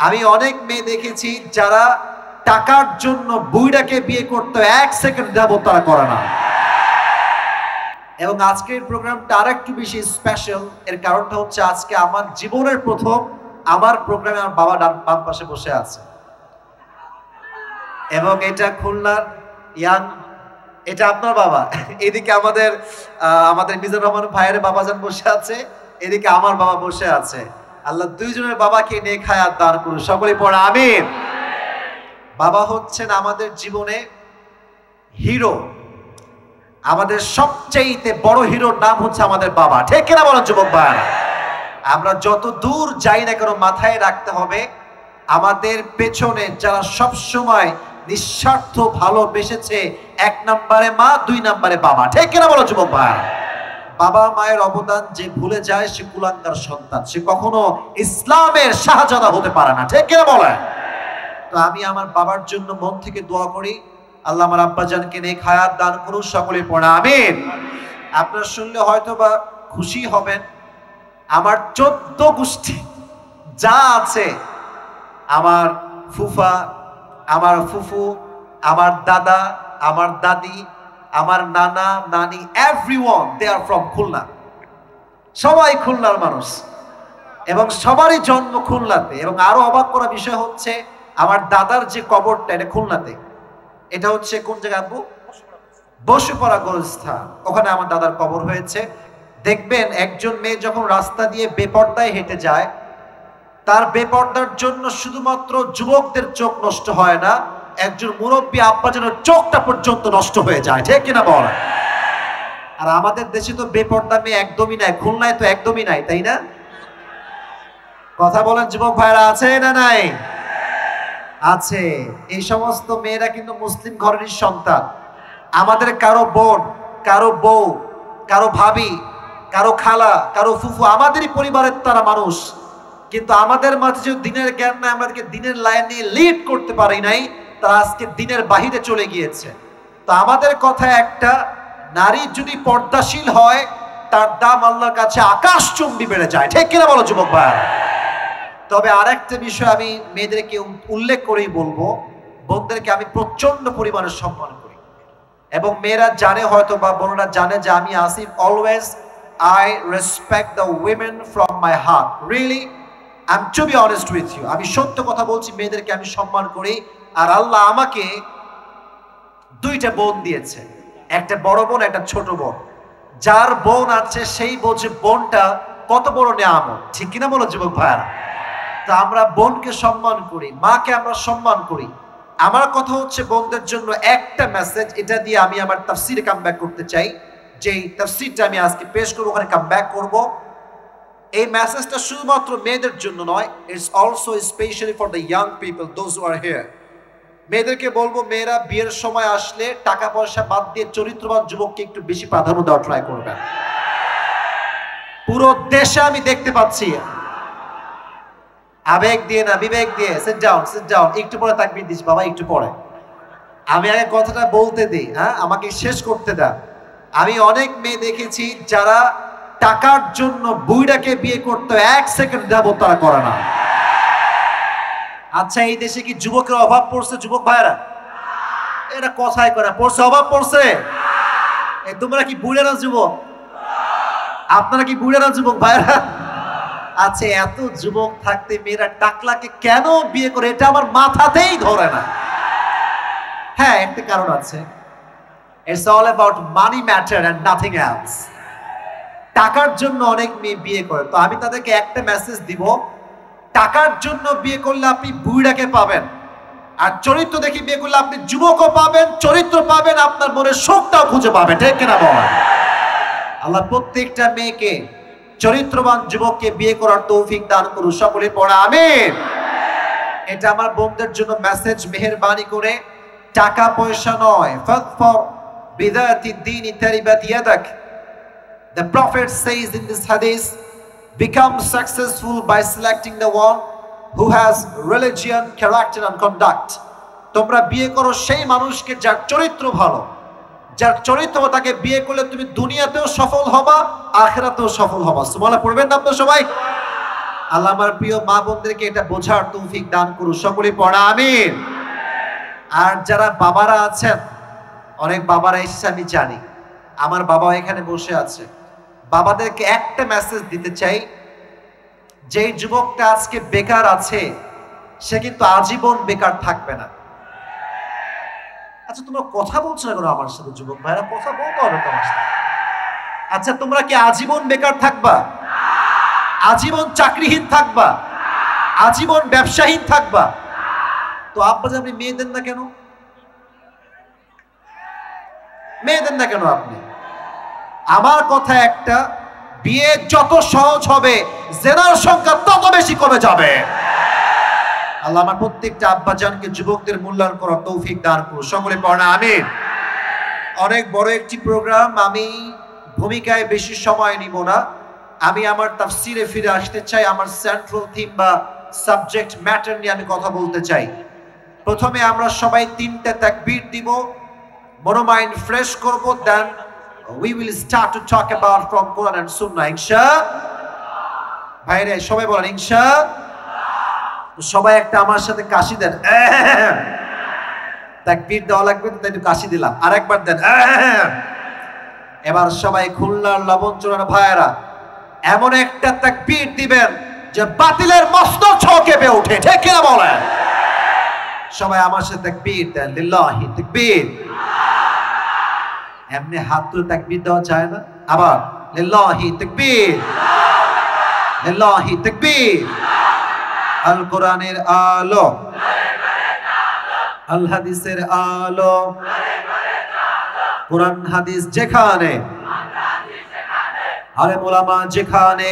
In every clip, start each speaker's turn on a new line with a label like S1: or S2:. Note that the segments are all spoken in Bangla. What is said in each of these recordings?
S1: আমি অনেক মেয়ে দেখেছি যারা টাকার জন্য বুইড়াকে বিয়ে করতে 1 সেকেন্ড যাবত তারা করে না। এবং আজকের প্রোগ্রামটা আরেকটু বেশি স্পেশাল, এর কারণটা হচ্ছে আজকে আমার জীবনের প্রথম আমার প্রোগ্রামে আমার বাবা বাম পাশে বসে আছে, এবং এটা খুলনার ইয়াং, এটা আপনার বাবা। এদিকে আমাদের মিজানুর রহমান ভাইয়ের বাবাজান বসে আছে, এদিকে আমার বাবা বসে আছে। আল্লাহ দুইজনের বাবাকে নেক হায়াত দান করুন, সকলে পড়ে আমিন। বাবা হচ্ছেন আমাদের জীবনে হিরো, আমাদের সবচেয়ে বড় হিরোর নাম হচ্ছে আমাদের বাবা, ঠিক কিনা বলেন যুবক ভাইরা? আমরা যত দূর যাই না কেন মাথায় রাখতে হবে আমাদের পেছনে যারা সব সময় নিঃস্বার্থ ভালোবেসেছে, 1 নম্বরে মা, 2 নম্বরে বাবা, ঠিক কিনা বলো যুবক ভাইরা? বাবা মায়ের অবদান যে ভুলে যায় সে কুলাঙ্গার সন্তান, সে কখনো ইসলামের শাহজাদা হতে পারে না, ঠিক কিনা বলে? তো আমি আমার বাবার জন্য মন থেকে দোয়া করি, আল্লাহ আমার আব্বাজানকে নেক হায়াত দান করুন, সকলে পড়া আমিন। আপনারা শুনলে হয়তো বা খুশি হবেন, আমার 14 গোষ্ঠী যা আছে, আমার ফুফা, আমার ফুফু, আমার দাদা, আমার দাদি, আমার নানা নানি, everyone they are from Khulna. সবাই খুলনার মানুষ এবং সবারই জন্ম খুলনাতে। এবং আরো অবাক করা বিষয় হচ্ছে আমার দাদার যে কবরটা এটা খুলনাতে, এটা হচ্ছে কোন জায়গা আব্বু? বসুপাড়া গোরস্থান, ওখানে আমার দাদার কবর হয়েছে। দেখবেন একজন মেয়ে যখন রাস্তা দিয়ে বেপর্দায় হেঁটে যায়, তার বেপর্দার জন্য শুধুমাত্র যুবকদের চোখ নষ্ট হয় না, একজন মুরব্বী আব্বাজানের চোখটা পর্যন্ত নষ্ট হয়ে যায়, ঠিক কিনা বল? আর আমাদের দেশে তো বেপর্দা মেয়ে একদমই নাই, খুলনায় তো একদমই নাই, তাই না? কথা বলেন যুবক ভাইরা, আছে না নাই? আছে। এই সমস্ত মেয়েরা কিন্তু মুসলিম ঘরেরই সন্তান। আমাদের কারো বোন, কারো বউ, কারো ভাবি, কারো খালা, কারো ফুফু আমাদেরই পরিবারের তারা মানুষ, কিন্তু আমাদের মাঝে যে দিনের জ্ঞান নাই, আমাদেরকে দিনের লাইনে লিড করতে পারি নাই, তারা আজকে দিনের বাহিরে চলে গিয়েছে। তো আমাদের কথা একটা, নারী যদি পর্দাশীল হয় তার দাম আল্লাহর কাছে আকাশচুম্বী বেড়ে যায়, ঠিক কিনা বলো যুবক ভাইরা? তবে আরেকটা বিষয় আমি মেয়েদেরকে উল্লেখ করেই বলবো, বোনদেরকে আমি প্রচন্ড পরিমাণে সম্মান করি, এবং মেয়েরা জানে হয়তো বা বোনরা জানে যে আমি Asif always I respect the women from my heart. Really, I'm to be honest with you. আমি সত্য কথা বলছি, মেয়েদেরকে আমি সম্মান করি। আর আল্লাহ আমাকে 2টা বোন দিয়েছে, একটা বড় বোন, একটা ছোট বোন। যার বোন আছে সেই বোঝে বোনটা কত বড় নিয়ামত, ঠিক কিনা বলো যুবক ভাইরা? তো আমরা বোনকে সম্মান করি, মাকে আমরা সম্মান করি। আমার কথা হচ্ছে বোনদের জন্য একটা মেসেজ, এটা দিয়ে আমি আমার তাফসিরে কামব্যাক করতে চাই। যেই তাফসিরটা আমি আজকে পেশ করবো, ওখানে কামব্যাক করব। এই মেসেজটা শুধুমাত্র মেয়েদের জন্য নয়, it's also specially for the young people, those who R here. মেয়েদেরকে বলবো, মেয়েরা বিয়ের সময় আসলে টাকা পয়সা বাদ দিয়ে চরিত্রবান যুবককে একটু বেশি প্রাধান্য দেওয়া ট্রাই করবেন। পুরো দেশে আমি দেখতে পাচ্ছি, আবেগ দিয়ে না বিবেক দিয়ে, সিট ডাউন, সিট ডাউন, একটু পরে তাকবীর দিস বাবা, একটু পরে। আমি আগে কথাটা বলতে দিই, হ্যাঁ, আমাকে শেষ করতে দাও। আমি অনেক মেয়ে দেখেছি যারা টাকার জন্য বুইড়াকে বিয়ে করতে 1 সেকেন্ড যাবত তারা করে না। আচ্ছা, এই দেশে কি যুবকের অভাব পড়ছে যুবক ভাইরা? এটা কথাই করে পড়ছে, অভাব পড়ছে? তোমরা কি বুড়ে না যুবক? আপনারা কি বুড়ে না যুবক ভাইরা? আচ্ছা, এত যুবক থাকতে মেয়েরা টাকলাকে কেন বিয়ে করে, এটা আমার মাথাতেই ধরে না। হ্যাঁ, একটা কারণ আছে, it's all about money matter and nothing else. টাকার জন্য অনেক মেয়ে বিয়ে করে। তো আমি তাদেরকে একটা মেসেজ দিব, টাকার জন্য বিয়ে করলে আপনি বুইড়াকে পাবেন, আর চরিত্র দেখে বিয়ে করলে আপনি যুবকও পাবেন, চরিত্র পাবেন, আপনার মনের সুখটাও খুঁজে পাবেন, ঠিক কিনা বলেন? আল্লাহ প্রত্যেকটা মেয়েকে চরিত্রবান যুবককে বিয়ে করার তৌফিক দান করুন, সকলে পড়া আমিন। এটা আমার বোনদের জন্য মেসেজ, মেহেরবানি করে টাকা পয়সা নয়। ফাদফর বিযাতি দ্বীনি তারিবাত ইয়াদাক। The Prophet says in this hadith, become successful by selecting the one who has religion, character and conduct. তোমরা বিয়ে করো সেই মানুষকে যার চরিত্র ভালো, যার চরিত্র, তাকে বিয়ে করলে তুমি দুনিয়াতেও সফল হবা, আখিরাতেও সফল হবা। সুবহানাল্লাহ পড়বেন না আপনারা সবাই? আল্লাহ আমার প্রিয় মা বোনদেরকে এটা বোঝার তৌফিক দান করুন, সকলে পড়া আমিন। আর যারা বাবারা আছেন, অনেক বাবারা এসেছে আমি জানি, আমার বাবা এখানে বসে আছে, বাবাদেরকে একটা মেসেজ দিতে চাই, যেই যুবকটা আজকে বেকার আছে সে কিন্তু আজীবন বেকার থাকবে না। আচ্ছা তোমরা কথা বলছো না কেন আমার সাথে? যুবক ভাইরা কথা বলতে হবে তোমার সাথে। আচ্ছা তোমরা কি আজীবন বেকার থাকবা? আজীবন চাকরিহীন থাকবা? আজীবন ব্যবসাহীন থাকবা? তো আব্বা আপনি মেয়ে দেন না কেন? মেয়ে দেন না কেন আপনি? আমার কথা একটা, বিয়ে যত সহজ হবে জেনার সংখ্যা তত বেশি কমে যাবে। আল্লাহ আমার প্রত্যেকটা আব্বাজানকে যুবকদের মূল্যায়ন করার তৌফিক দান করুন, সকলে পড়া আমিন। অনেক বড় একটি প্রোগ্রাম, আমি ভূমিকায় বেশি সময় নিব না, আমি আমার তাফসিরে ফিরে আসতে চাই। আমার সেন্ট্রাল থিম বা সাবজেক্ট ম্যাটার নিয়ে আমি কথা বলতে চাই। প্রথমে আমরা সবাই 3টা তাকবীর দিব, মনোমাইন্ড ফ্রেশ করব, দেন we will start to talk about from Quran and Sunnah ইনশাআল্লাহ। ভাইরে সবাই বলেন ইনশাআল্লাহ। সবাই একটা আমার সাথে কাশি দেন। তাকবীর দেওয়া লাগবে তো, তাই একটু কাশি দিলাম। আরেকবার দেন। এবার সবাই খুলনার লবণচূড়ার ভাইয়েরা এমন একটা তাকবীর দিবেন যে বাতিলের মস্তক কেঁপে ওঠে, ঠিক কিনা বলেন? সবাই আমার সাথে তাকবীর দেন, লিল্লাহি তাকবীর। এমনি হাত তুলে তাকবীর দেওয়া যায় না? আবার লিল্লাহি তাকবীর, লিল্লাহি তাকবীর। আল কোরআনের আলো, আল হাদিসের আলো, কোরআন হাদিস যেখানে, আলেম ওলামা যেখানে,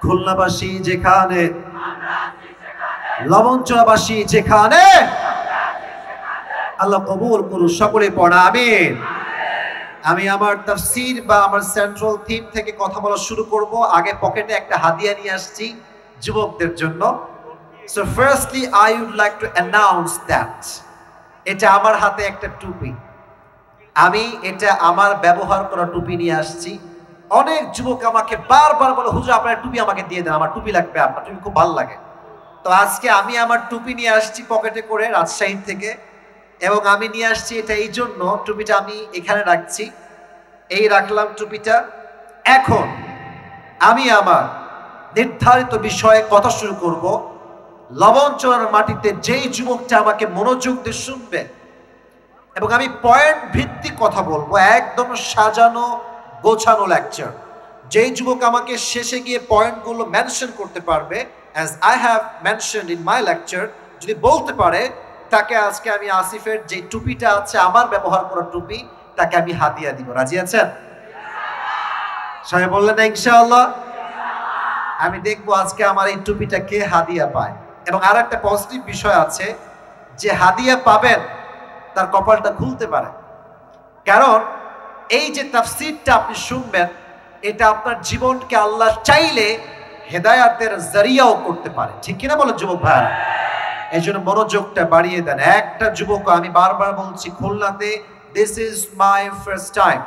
S1: খুলনাবাসী যেখানে, লবণচুরাবাসী যেখানে, আল্লাহ কবুল করুন, সকলে পড়া আমিন। আমি আমার তাফসীর বা আমার সেন্ট্রাল থিম থেকে কথা বলা শুরু করব। আগে পকেটে একটা হাদিয়া নিয়ে আসছি যুবকদের জন্য। So firstly I would like to announce that এটা আমার হাতে একটা টুপি, আমি এটা আমার ব্যবহার করা টুপি নিয়ে আসছি। অনেক যুবক আমাকে বারবার বলে, হুজুর আপনার টুপি আমাকে দিয়ে দেন, আমার টুপি লাগবে, আপনার টুপি খুব ভালো লাগে। তো আজকে আমি আমার টুপি নিয়ে আসছি পকেটে করে রাজশাহী থেকে, এবং আমি নিয়ে আসছি এটা এই জন্য, টুপিটা আমি এখানে রাখছি, এই রাখলাম টুপিটা। এখন আমি আমার নির্ধারিত বিষয়ে কথা শুরু করব। লবণচুরার মাটিতে যেই যুবকটা আমাকে মনোযোগ দিয়ে শুনবে, এবং আমি পয়েন্ট ভিত্তিক কথা বলবো, একদম সাজানো গোছানো লেকচার। যেই যুবক আমাকে শেষে গিয়ে পয়েন্টগুলো মেনশন করতে পারবে, as I have mentioned in my lecture, যদি বলতে পারে, তাকে আজকে আমি আসিফের যে টুপিটা আছে আমার ব্যবহার করা টুপি, তাকে আমি হাদিয়া দিব। রাজি আছেন? সবাই বললেন না ইনশাআল্লাহ? আমি দেখবো আজকে আমার এই টুপিটা কে হাদিয়া পায়। এবং আর একটা পজিটিভ বিষয় আছে, যে হাদিয়া পাবেন তার কপালটা খুলতে পারে, কারণ এই যে তাফসীরটা আপনি শুনবেন, এটা আপনার জীবনকে আল্লাহ চাইলে হেদায়াতের জরিয়াও করতে পারে, ঠিক কিনা বলো যুবক ভাইরা? এই জন্য মনোযোগটা বাড়িয়ে দেন। একটা যুবক, আমি বারবার বলছি, খুলনাতে this is my first time,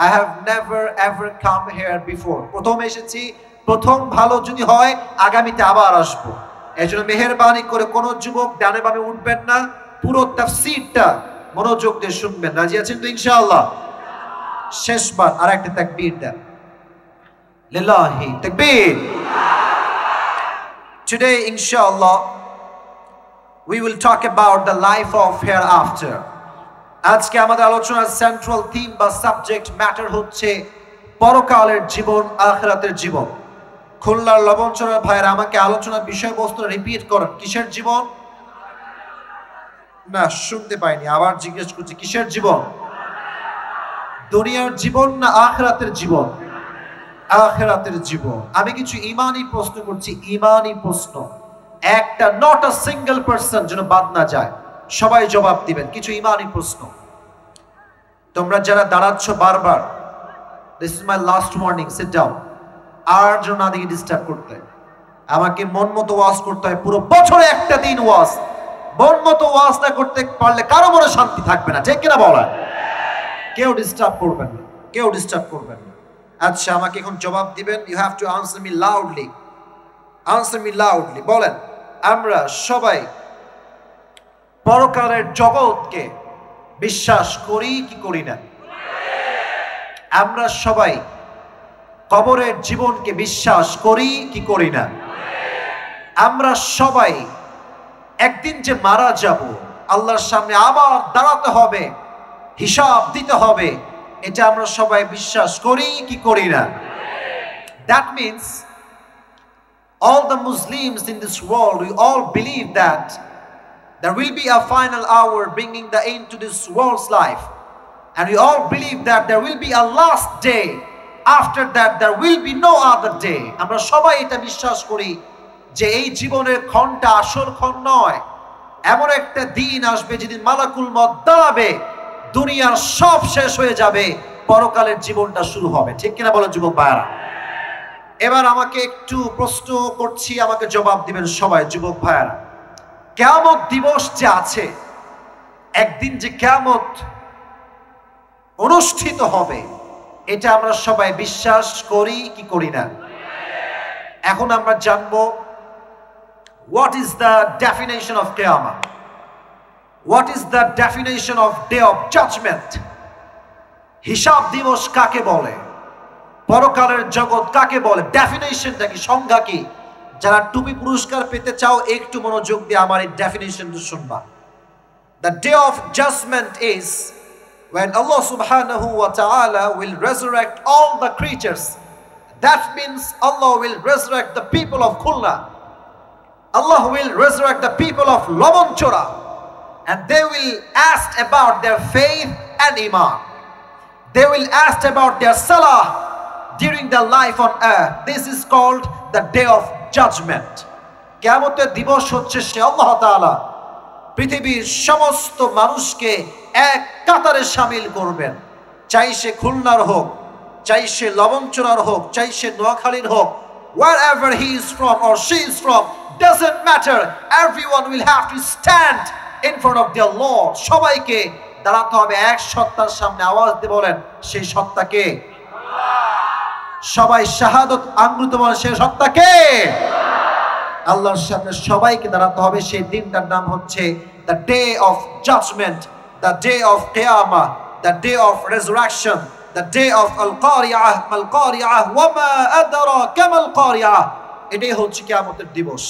S1: I have never ever come here before. প্রথম এসেছি, প্রথম ভালো যদি হয় আগামীতে আবার আসবো। এই জন্য মেহেরবানি করে কোনো যুবক ডানে বামে উঠবেন না, পুরো তাফসীরটা মনোযোগ দিয়ে শুনবেন। রাজি আছেন তো ইনশাআল্লাহ? শেষবার আর একটা তাকবীর দেন, লিল্লাহি তাকবীর। Today inshallah we will talk about the life of hereafter. আজকে আমাদের আলোচনার সেন্ট্রাল থিম বা সাবজেক্ট ম্যাটার হচ্ছে পরকালের জীবন, আখিরাতের জীবন। খুলনার লবণচুরার ভাইরা আমাকে আলোচনার বিষয়বস্তু রিপিট করেন। কিসের জীবন? না শুনতে পাইনি, আবার জিজ্ঞেস করছি, কিসের জীবন? দুনিয়ার জীবন না আখিরাতের জীবন? আখিরাতের জীবন। আমি কিছু ঈমানি প্রশ্ন করছি, ঈমানি প্রশ্ন, একটা, নট আ সিঙ্গেল পারসন যেন বাদ না যায়, সবাই জবাব দিবেন। কিছু ঈমানি প্রশ্ন। তোমরা যারা দাঁড়াচ্ছ বারবার, this is my last warning, sit down. আর যেন না দিকে ডিস্টার্ব করতে, আমাকে মন মতো ওয়াজ করতে হয়, পুরো বছরে একটা দিন ওয়াজ। মন মতো ওয়াজ না করতে পারলে কারো মনে শান্তি থাকবে না, ঠিক কিনা বলা? কেউ ডিস্টার্ব করবেন না, কেউ ডিস্টার্ব করবেন না। আচ্ছা আমাকে এখন জবাব দিবেন, you have to answer me loudly. Answer me loudly, বলেন আমরা সবাই পরকালের জগৎকে বিশ্বাস করি কি করি না? আমরা সবাই কবরের জীবনকে বিশ্বাস করি কি করি না? আমরা সবাই একদিন যে মারা যাব, আল্লাহর সামনে আবার দাঁড়াতে হবে, হিসাব দিতে হবে, এটা আমরা সবাই বিশ্বাস করি কি করি না? That means all the Muslims in this world, we all believe that there will be a final hour bringing the end to this world's life, and we all believe that there will be a last day. After that there will be no other day. আমরা সবাই এটা বিশ্বাস করি যে এই জীবনের ক্ষণটা আসল ক্ষণ নয়। এমন একটা দিন আসবে যেদিন মালাকুল মউত দাঁড়াবে, দুনিয়ার সব শেষ হয়ে যাবে, পরকালের জীবনটা শুরু হবে। ঠিক কিনা বলেন যুবক ভাইরা? এবার আমাকে একটু প্রশ্ন করছি, আমাকে জবাব দিবেন সবাই যুবক ভাইরা। কিয়ামত দিবস যে আছে, একদিন যে কিয়ামত অনুষ্ঠিত হবে, এটা আমরা সবাই বিশ্বাস করি কি করি না? এখন আমরা জানবো what is the definition of qiyamah, what is the definition of day of judgment, হিসাব দিবস কাকে বলে, পরকালের জগৎ কাকে বলে, ডেফিনেশনটা কি, সংজ্ঞা কি? যারা টুপি পুরস্কার পেতে চাও একটু মনোযোগ দিয়ে আমার এই ডেফিনেশনটা শুনবা। The day of judgment is when Allah subhanahu wa ta'ala will resurrect all the creatures. That means Allah will resurrect the people of Khulna. Allah will resurrect the people of Lomonchora, and they will ask about their faith and iman. They will ask about their salah during their life on earth. This is called the day of judgment. কিয়ামতের দিবস হচ্ছে সে আল্লাহ তাআলা পৃথিবীর সমস্ত মানুষকে এক কাতারে শামিল করবেন, চাই সে খুলনার হোক, চাই সে লবণচোরার হোক, চাই সে নোয়াখালীর হোক, wherever he is from or she is from, doesn't matter, everyone will have to stand in front of their Lord. সবাইকে দাঁড়াতে হবে এক সত্তার সামনে। আওয়াজ দিয়ে বলেন সেই সত্তা কে? সবাই শাহাদত আঙ্গুলিতে বলেন সেই সত্তা কে? আল্লাহর সামনে সবাইকে দাঁড়াতে হবে। সেই দিনটার নাম হচ্ছে the day of judgment, the day of qiyamah, the day of resurrection, the day of al-qari'ah, mal-qari'ah, wa ma adraka mal-qari'ah। এটাই হচ্ছে কিয়ামতের দিবস।